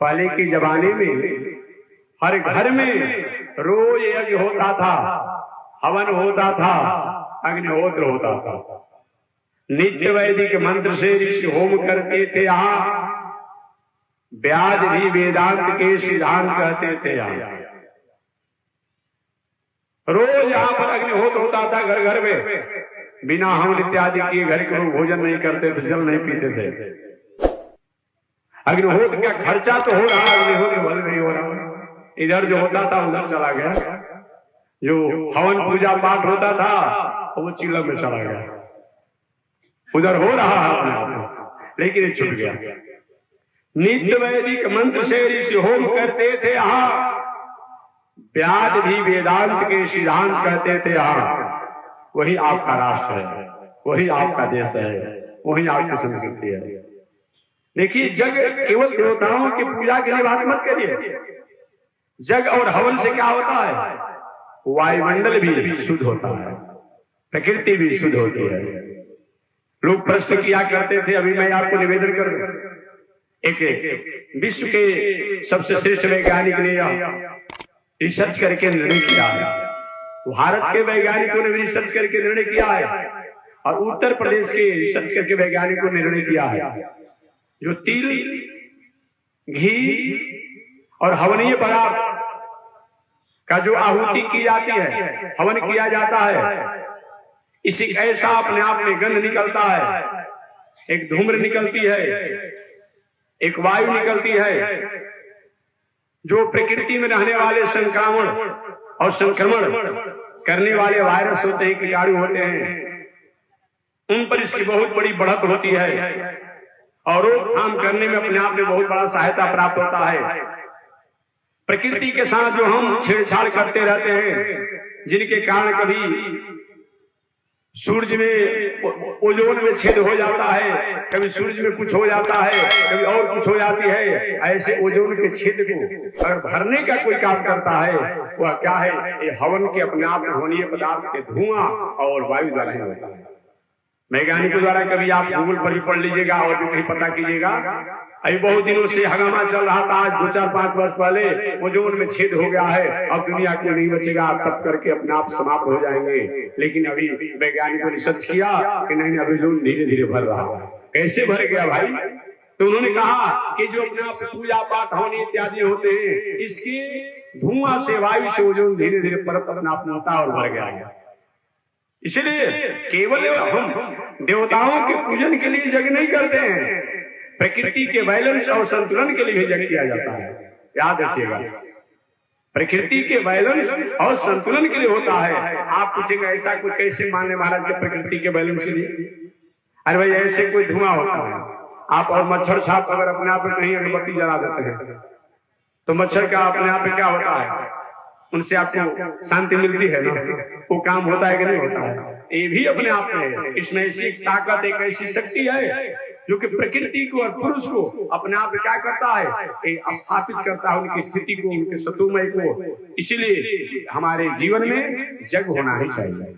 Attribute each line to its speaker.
Speaker 1: पहले के जमाने में हर घर में रोज यज्ञ होता था, हवन होता था, अग्निहोत्र होता था। नित्य वैदिक मंत्र से ऋषि होम करते थे। यहाँ व्यास भी वेदांत के सिद्धांत कहते थे। यहाँ रोज यहाँ पर अग्निहोत्र होता था घर घर में। बिना हवन इत्यादि किए घर के लोग भोजन नहीं करते थे, जल नहीं पीते थे। अग्निहोत्र का खर्चा तो हो रहा, अग्निहोत्र बल नहीं हो रहा। इधर जो होता था उधर चला गया, जो हवन पूजा पाठ होता था वो चिल्लम में चला गया। उधर हो रहा है लेकिन ये छूट गया। नित्य वैदिक मंत्र से ऋषि होम करते थे। यहाँ व्यास भी वेदांत के सिद्धांत कहते थे। यहाँ वही आपका राष्ट्र है, वही आपका देश है, वही आपकी संस्कृति है। देखिए, जग केवल देवताओं की पूजा के लिए बात मत करिए। जग और हवन से क्या होता है? वायुमंडल भी शुद्ध होता है, प्रकृति भी शुद्ध होती है। लोग प्रश्न किया करते थे, अभी मैं आपको निवेदन करूं। एक विश्व के सबसे श्रेष्ठ वैज्ञानिक ने रिसर्च करके निर्णय किया है। भारत के वैज्ञानिकों ने रिसर्च करके निर्णय किया है और उत्तर प्रदेश के रिसर्च करके वैज्ञानिकों ने निर्णय किया है, जो तिल, घी और हवनीय पदार्थ का जो आहुति की जाती है, हवन किया जाता है, इसी ऐसा अपने आप में गंध निकलता है, एक धूम्र निकलती है, एक वायु निकलती है, जो प्रकृति में रहने वाले संक्रमण और संक्रमण करने वाले वायरस होते हैं, कीटाणु होते हैं, उन पर इसकी बहुत बड़ी बढ़त होती है और रोकथाम करने में अपने आप में बहुत बड़ा सहायता प्राप्त होता है। प्रकृति के साथ जो हम छेड़छाड़ करते रहते हैं, जिनके कारण कभी सूरज में ओजोन में छेद हो जाता है, कभी सूरज में कुछ हो जाता है, कभी और कुछ हो जाती है। ऐसे ओजोन के छेद को अगर भरने का कोई काम करता है, वह क्या है? ये हवन के अपने आप में हवनीय पदार्थ के धुआं और वायु द्वारा ही होता है। वैज्ञानिकों द्वारा कभी आप गूगल पर ही पढ़ लीजिएगा और भी कहीं पता कीजिएगा। अभी बहुत दिनों से हंगामा चल रहा था, आज 2-4-5 वर्ष पहले ओजोन में छेद हो गया है, अब दुनिया को नहीं बचेगा, तब करके अपने आप समाप्त हो जाएंगे। लेकिन अभी वैज्ञानिकों ने रिसर्च किया कि नहीं, अभी ओजोन धीरे धीरे भर रहा है। कैसे भर गया भाई? तो उन्होंने कहा कि जो अपने आप पूजा पाठ हवन इत्यादि होते हैं, इसके धुआं से, वायु से ओजोन धीरे धीरे परत अपने आप होता और भर गया। इसलिए केवल हम देवताओं के पूजन के लिए यज्ञ नहीं करते हैं, प्रकृति के बैलेंस और संतुलन के लिए भी यज्ञ किया जाता है। याद रखिएगा, प्रकृति के बैलेंस और संतुलन के लिए होता है। आप पूछेंगे ऐसा कोई कैसे माने महाराज के प्रकृति के बैलेंस के लिए? अरे भाई, ऐसे कोई धुआं होता है, आप और मच्छर छाप अगर अपने आप में कहीं अगरबत्ती जला देते हैं तो मच्छर का अपने आप में क्या होता है? उनसे आपको शांति मिलती है ना? वो काम होता है कि नहीं होता है? ये भी अपने आप में, इसमें ऐसी ताकत, एक ऐसी शक्ति है जो कि प्रकृति को और पुरुष को अपने आप में क्या करता है? स्थापित करता है, उनकी स्थिति को, उनके सतुमय को। इसीलिए हमारे जीवन में जग होना ही चाहिए।